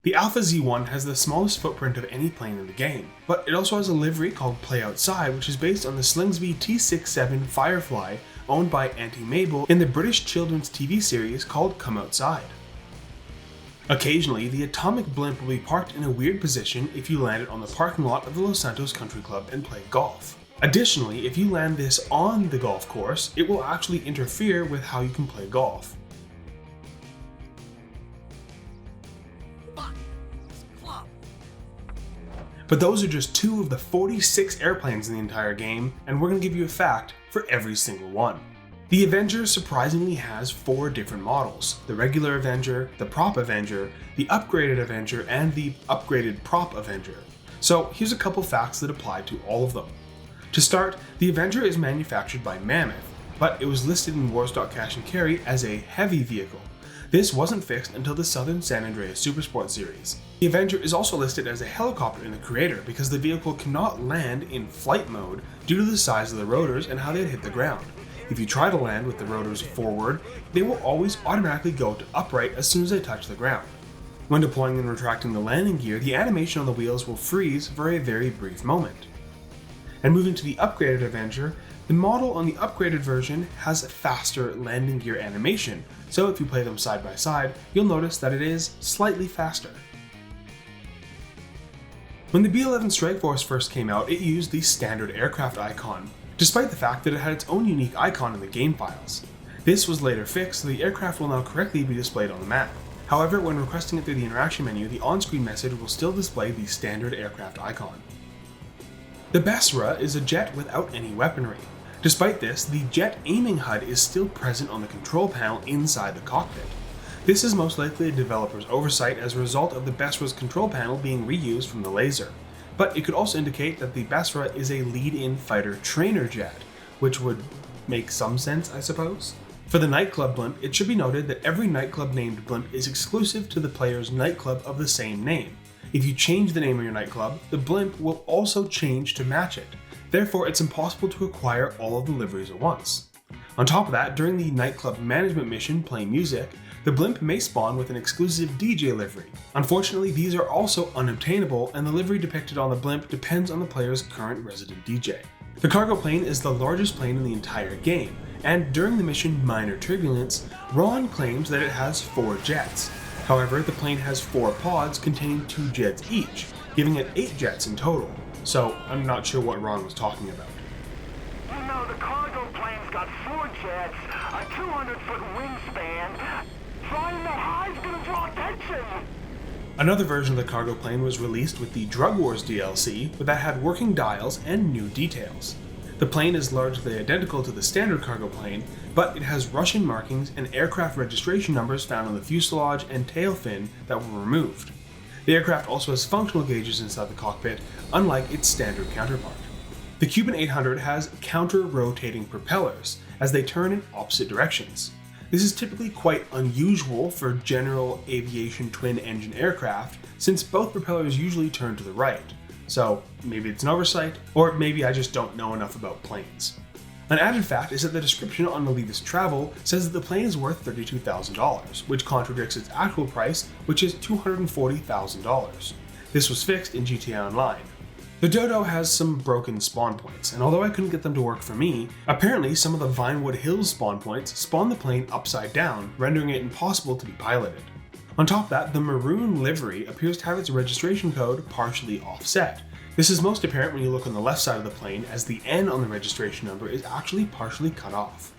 The Alpha Z1 has the smallest footprint of any plane in the game, but it also has a livery called Play Outside, which is based on the Slingsby T67 Firefly owned by Auntie Mabel in the British children's TV series called Come Outside. Occasionally, the atomic blimp will be parked in a weird position if you land it on the parking lot of the Los Santos Country Club and play golf. Additionally, if you land this on the golf course, it will actually interfere with how you can play golf. But those are just 2 of the 46 airplanes in the entire game, and we're going to give you a fact for every single one. The Avenger surprisingly has 4 different models: the regular Avenger, the Prop Avenger, the upgraded Avenger, and the upgraded Prop Avenger. So here's a couple facts that apply to all of them. To start, the Avenger is manufactured by Mammoth, but it was listed in Wars.Cash Cash and Carry as a heavy vehicle. This wasn't fixed until the Southern San Andreas Supersport series. The Avenger is also listed as a helicopter in the creator because the vehicle cannot land in flight mode due to the size of the rotors and how they'd hit the ground. If you try to land with the rotors forward, they will always automatically go to upright as soon as they touch the ground. When deploying and retracting the landing gear, the animation on the wheels will freeze for a very brief moment. And moving to the upgraded Avenger, the model on the upgraded version has faster landing gear animation, so if you play them side by side, you'll notice that it is slightly faster. When the B-11 Strike Force first came out, it used the standard aircraft icon, despite the fact that it had its own unique icon in the game files. This was later fixed, so the aircraft will now correctly be displayed on the map. However, when requesting it through the interaction menu, the on-screen message will still display the standard aircraft icon. The Bessra is a jet without any weaponry. Despite this, the jet aiming HUD is still present on the control panel inside the cockpit. This is most likely a developer's oversight as a result of the Bessra's control panel being reused from the laser, but it could also indicate that the Bessra is a lead-in fighter trainer jet, which would make some sense, I suppose. For the nightclub blimp, it should be noted that every nightclub named blimp is exclusive to the player's nightclub of the same name. If you change the name of your nightclub, the blimp will also change to match it. Therefore, it's impossible to acquire all of the liveries at once. On top of that, during the nightclub management mission, Play Music, the blimp may spawn with an exclusive DJ livery. Unfortunately, these are also unobtainable, and the livery depicted on the blimp depends on the player's current resident DJ. The cargo plane is the largest plane in the entire game, and during the mission Minor Turbulence, Ron claims that it has 4 jets. However, the plane has 4 pods containing 2 jets each, giving it 8 jets in total. So, I'm not sure what Ron was talking about. You know, the cargo plane's got 4 jets, a 200-foot wingspan. Flying that high is gonna draw attention! Another version of the cargo plane was released with the Drug Wars DLC, but that had working dials and new details. The plane is largely identical to the standard cargo plane, but it has Russian markings and aircraft registration numbers found on the fuselage and tail fin that were removed. The aircraft also has functional gauges inside the cockpit, unlike its standard counterpart. The Cuban 800 has counter-rotating propellers, as they turn in opposite directions. This is typically quite unusual for general aviation twin-engine aircraft, since both propellers usually turn to the right. So maybe it's an oversight, or maybe I just don't know enough about planes. An added fact is that the description on Nolita's Travel says that the plane is worth $32,000, which contradicts its actual price, which is $240,000. This was fixed in GTA Online. The Dodo has some broken spawn points, and although I couldn't get them to work for me, apparently some of the Vinewood Hills spawn points spawn the plane upside down, rendering it impossible to be piloted. On top of that, the maroon livery appears to have its registration code partially offset. This is most apparent when you look on the left side of the plane, as the N on the registration number is actually partially cut off.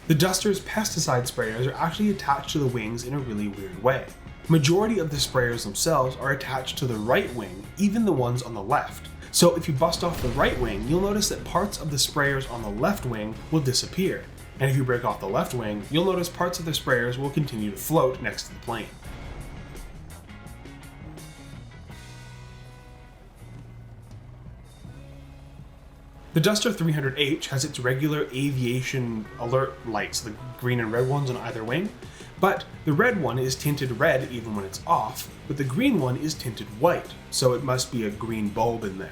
The Duster's pesticide sprayers are actually attached to the wings in a really weird way. Majority of the sprayers themselves are attached to the right wing, even the ones on the left. So if you bust off the right wing, you'll notice that parts of the sprayers on the left wing will disappear. And if you break off the left wing, you'll notice parts of the sprayers will continue to float next to the plane. The Duster 300H has its regular aviation alert lights, the green and red ones on either wing, but the red one is tinted red even when it's off, but the green one is tinted white, so it must be a green bulb in there.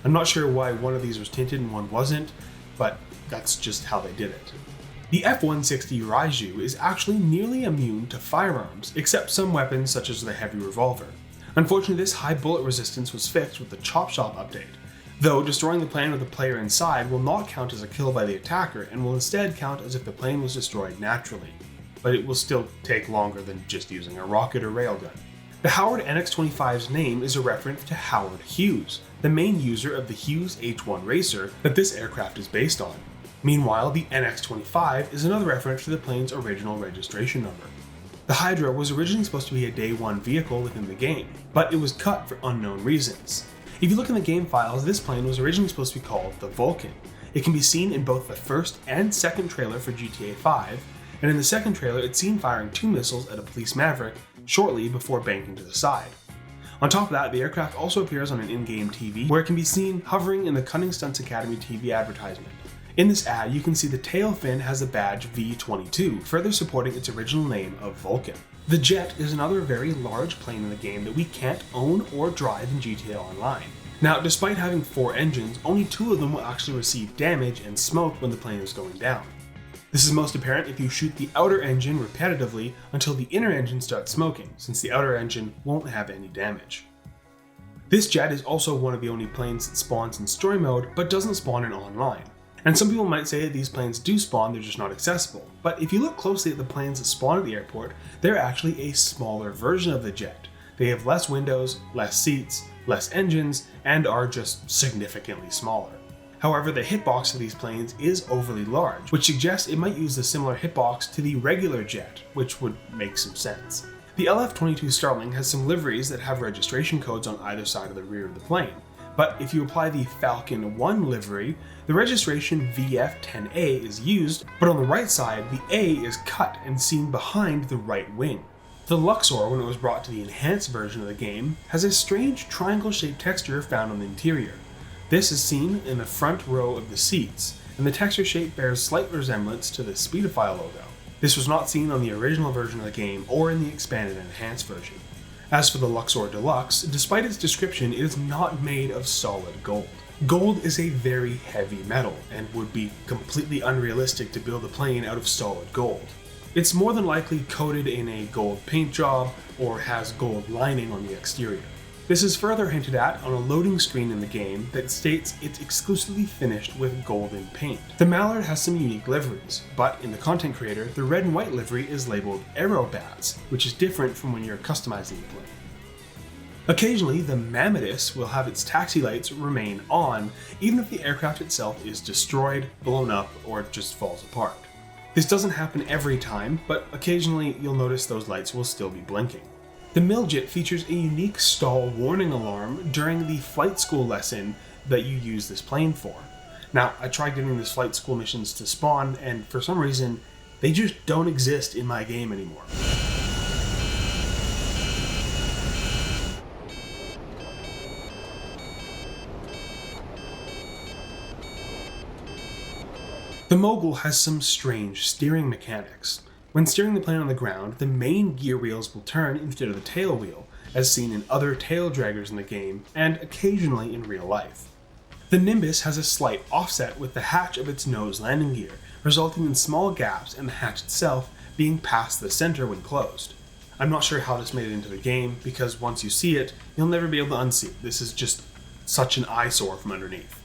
I'm not sure why one of these was tinted and one wasn't, but that's just how they did it. The F-160 Raiju is actually nearly immune to firearms, except some weapons such as the heavy revolver. Unfortunately, this high bullet resistance was fixed with the Chop Shop update, though destroying the plane with the player inside will not count as a kill by the attacker and will instead count as if the plane was destroyed naturally, but it will still take longer than just using a rocket or railgun. The Howard NX-25's name is a reference to Howard Hughes, the main user of the Hughes H-1 racer that this aircraft is based on. Meanwhile, the NX-25 is another reference to the plane's original registration number. The Hydra was originally supposed to be a Day 1 vehicle within the game, but it was cut for unknown reasons. If you look in the game files, this plane was originally supposed to be called the Vulcan. It can be seen in both the first and second trailer for GTA 5, and in the second trailer it's seen firing 2 missiles at a police Maverick shortly before banking to the side. On top of that, the aircraft also appears on an in-game TV where it can be seen hovering in the Cunning Stunts Academy TV advertisement. In this ad, you can see the tail fin has the badge V-22, further supporting its original name of Vulcan. The Jet is another very large plane in the game that we can't own or drive in GTA Online. Now, despite having 4 engines, only 2 of them will actually receive damage and smoke when the plane is going down. This is most apparent if you shoot the outer engine repetitively until the inner engine starts smoking, since the outer engine won't have any damage. This jet is also one of the only planes that spawns in story mode, but doesn't spawn in online. And some people might say that these planes do spawn, they're just not accessible. But if you look closely at the planes that spawn at the airport, they're actually a smaller version of the jet. They have less windows, less seats, less engines, and are just significantly smaller. However, the hitbox of these planes is overly large, which suggests it might use a similar hitbox to the regular jet, which would make some sense. The LF-22 Starling has some liveries that have registration codes on either side of the rear of the plane. But if you apply the Falcon 1 livery, the registration VF-10A is used, but on the right side, the A is cut and seen behind the right wing. The Luxor, when it was brought to the enhanced version of the game, has a strange triangle-shaped texture found on the interior. This is seen in the front row of the seats, and the texture shape bears slight resemblance to the Speedify logo. This was not seen on the original version of the game or in the expanded and enhanced version. As for the Luxor Deluxe, despite its description, it is not made of solid gold. Gold is a very heavy metal, and would be completely unrealistic to build a plane out of solid gold. It's more than likely coated in a gold paint job, or has gold lining on the exterior. This is further hinted at on a loading screen in the game that states it's exclusively finished with golden paint. The Mallard has some unique liveries, but in the content creator, the red and white livery is labeled Aerobats, which is different from when you're customizing the plane. Occasionally, the Mammotus will have its taxi lights remain on, even if the aircraft itself is destroyed, blown up, or just falls apart. This doesn't happen every time, but occasionally you'll notice those lights will still be blinking. The Miljet features a unique stall warning alarm during the flight school lesson that you use this plane for. Now, I tried getting these flight school missions to spawn, and for some reason, they just don't exist in my game anymore. The Mogul has some strange steering mechanics. When steering the plane on the ground, the main gear wheels will turn instead of the tail wheel, as seen in other tail draggers in the game, and occasionally in real life. The Nimbus has a slight offset with the hatch of its nose landing gear, resulting in small gaps and the hatch itself being past the center when closed. I'm not sure how this made it into the game, because once you see it, you'll never be able to unsee it. This is just such an eyesore from underneath.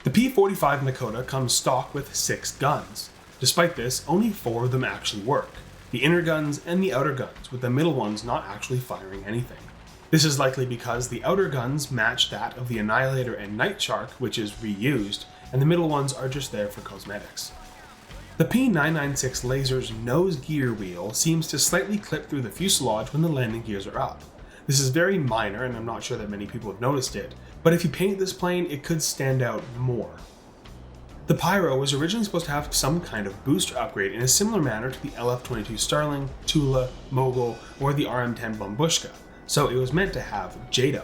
The P-45 Nakota comes stock with 6 guns. Despite this, only 4 of them actually work, the inner guns and the outer guns, with the middle ones not actually firing anything. This is likely because the outer guns match that of the Annihilator and Night Shark, which is reused, and the middle ones are just there for cosmetics. The P996 Laser's nose gear wheel seems to slightly clip through the fuselage when the landing gears are up. This is very minor, and I'm not sure that many people have noticed it, but if you paint this plane, it could stand out more. The Pyro was originally supposed to have some kind of booster upgrade in a similar manner to the LF-22 Starling, Tula, Mogul, or the RM-10 Bombushka, so it was meant to have JATO.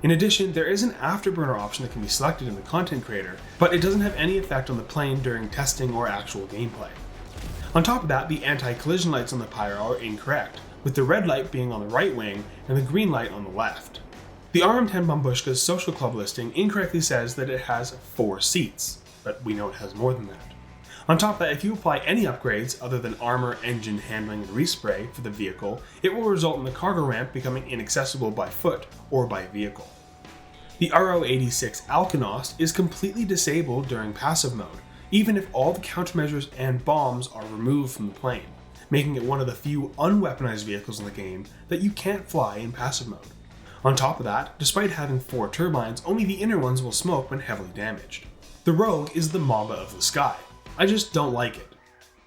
In addition, there is an afterburner option that can be selected in the content creator, but it doesn't have any effect on the plane during testing or actual gameplay. On top of that, the anti-collision lights on the Pyro are incorrect, with the red light being on the right wing and the green light on the left. The RM-10 Bombushka's social club listing incorrectly says that it has 4 seats, but we know it has more than that. On top of that, if you apply any upgrades other than armor, engine, handling, and respray for the vehicle, it will result in the cargo ramp becoming inaccessible by foot or by vehicle. The RO-86 Alkanost is completely disabled during passive mode, even if all the countermeasures and bombs are removed from the plane, making it one of the few unweaponized vehicles in the game that you can't fly in passive mode. On top of that, despite having 4 turbines, only the inner ones will smoke when heavily damaged. The Rogue is the Mamba of the sky. I just don't like it.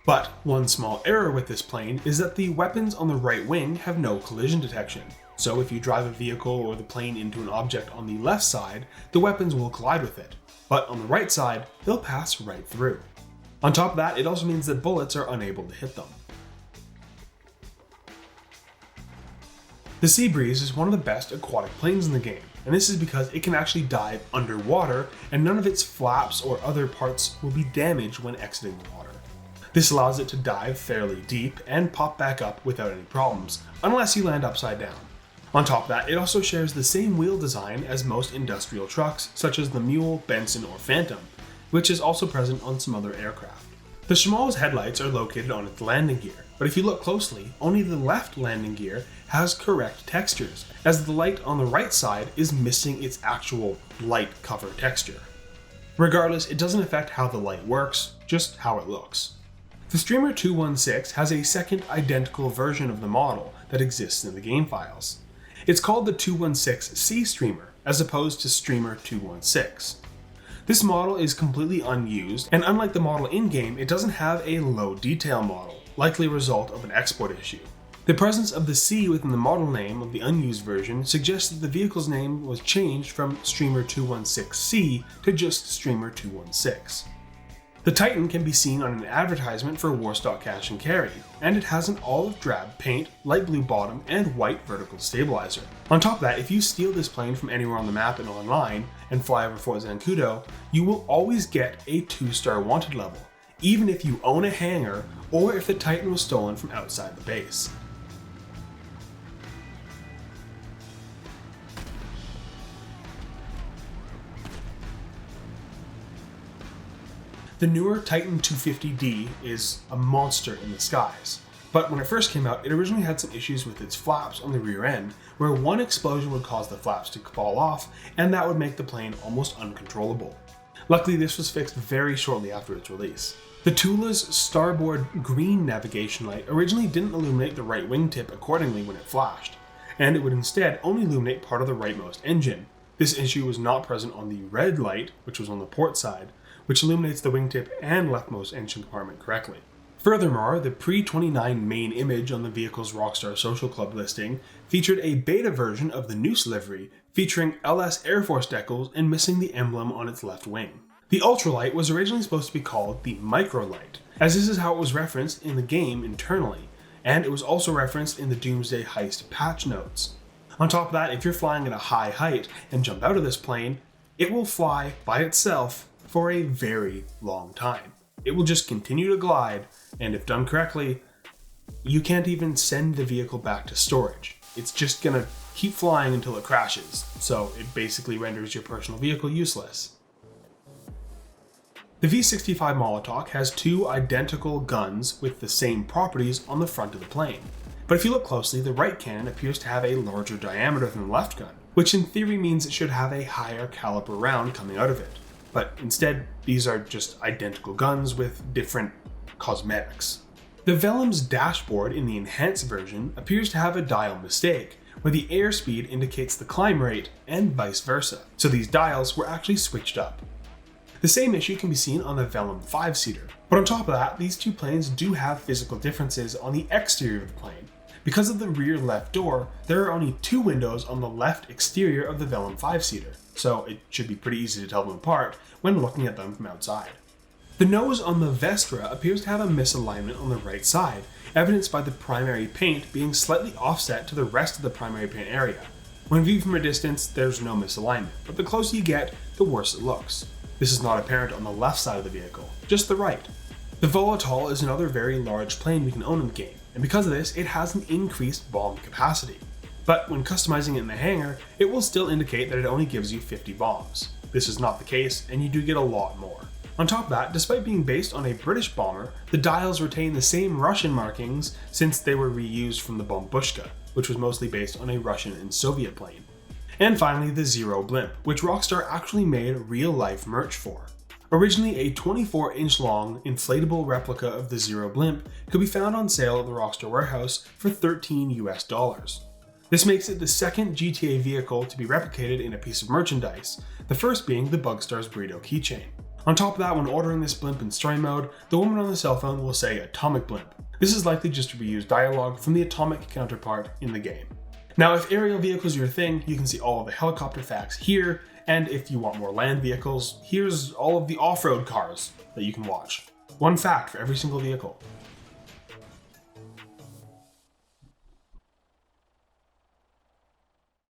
But one small error with this plane is that the weapons on the right wing have no collision detection, so if you drive a vehicle or the plane into an object on the left side, the weapons will collide with it, but on the right side, they'll pass right through. On top of that, it also means that bullets are unable to hit them. The Sea Breeze is one of the best aquatic planes in the game, and this is because it can actually dive underwater and none of its flaps or other parts will be damaged when exiting the water. This allows it to dive fairly deep and pop back up without any problems, unless you land upside down. On top of that, it also shares the same wheel design as most industrial trucks, such as the Mule, Benson, or Phantom, which is also present on some other aircraft. The Shamal's headlights are located on its landing gear, but if you look closely, only the left landing gear has correct textures, as the light on the right side is missing its actual light cover texture. Regardless, it doesn't affect how the light works, just how it looks. The Streamer 216 has a second identical version of the model that exists in the game files. It's called the 216C Streamer, as opposed to Streamer 216. This model is completely unused, and unlike the model in-game, it doesn't have a low detail model, likely a result of an export issue. The presence of the C within the model name of the unused version suggests that the vehicle's name was changed from Streamer 216C to just Streamer 216. The Titan can be seen on an advertisement for Warstock Cash and Carry, and it has an olive drab paint, light blue bottom, and white vertical stabilizer. On top of that, if you steal this plane from anywhere on the map and online, and fly over Fort Zancudo, you will always get a 2-star wanted level, even if you own a hangar or if the Titan was stolen from outside the base. The newer Titan 250D is a monster in the skies, but when it first came out, it originally had some issues with its flaps on the rear end, where one explosion would cause the flaps to fall off, and that would make the plane almost uncontrollable. Luckily, this was fixed very shortly after its release. The Tula's starboard green navigation light originally didn't illuminate the right wingtip accordingly when it flashed, and it would instead only illuminate part of the rightmost engine. This issue was not present on the red light, which was on the port side, which illuminates the wingtip and leftmost engine compartment correctly. Furthermore, the pre-29 main image on the vehicle's Rockstar Social Club listing featured a beta version of the Noose livery, featuring LS Air Force decals and missing the emblem on its left wing. The Ultralight was originally supposed to be called the Microlight, as this is how it was referenced in the game internally, and it was also referenced in the Doomsday Heist patch notes. On top of that, if you're flying at a high height and jump out of this plane, it will fly by itself for a very long time. It will just continue to glide, and if done correctly, you can't even send the vehicle back to storage. It's just gonna keep flying until it crashes, so it basically renders your personal vehicle useless. The V65 Molotov has 2 identical guns with the same properties on the front of the plane. But if you look closely, the right cannon appears to have a larger diameter than the left gun, which in theory means it should have a higher caliber round coming out of it. But instead, these are just identical guns with different cosmetics. The Velum's dashboard in the enhanced version appears to have a dial mistake, where the airspeed indicates the climb rate and vice versa, so these dials were actually switched up. The same issue can be seen on the Velum 5-seater, but on top of that, these two planes do have physical differences on the exterior of the plane. Because of the rear left door, there are only 2 windows on the left exterior of the Velum 5-seater, so it should be pretty easy to tell them apart when looking at them from outside. The nose on the Vestra appears to have a misalignment on the right side, evidenced by the primary paint being slightly offset to the rest of the primary paint area. When viewed from a distance, there's no misalignment, but the closer you get, the worse it looks. This is not apparent on the left side of the vehicle, just the right. The Volatile is another very large plane we can own in the game, and because of this, it has an increased bomb capacity. But when customizing it in the hangar, it will still indicate that it only gives you 50 bombs. This is not the case, and you do get a lot more. On top of that, despite being based on a British bomber, the dials retain the same Russian markings since they were reused from the Bombushka, which was mostly based on a Russian and Soviet plane. And finally, the Zero blimp, which Rockstar actually made real-life merch for. Originally a 24-inch long inflatable replica of the Zero blimp could be found on sale at the Rockstar warehouse for $13 US. This makes it the second GTA vehicle to be replicated in a piece of merchandise, the first being the Buckacherz burrito keychain. On top of that, when ordering this blimp in story mode, the woman on the cell phone will say Atomic Blimp. This is likely just to reuse dialogue from the Atomic counterpart in the game. Now, if aerial vehicles are your thing, you can see all of the helicopter facts here, and if you want more land vehicles, here's all of the off-road cars that you can watch. One fact for every single vehicle.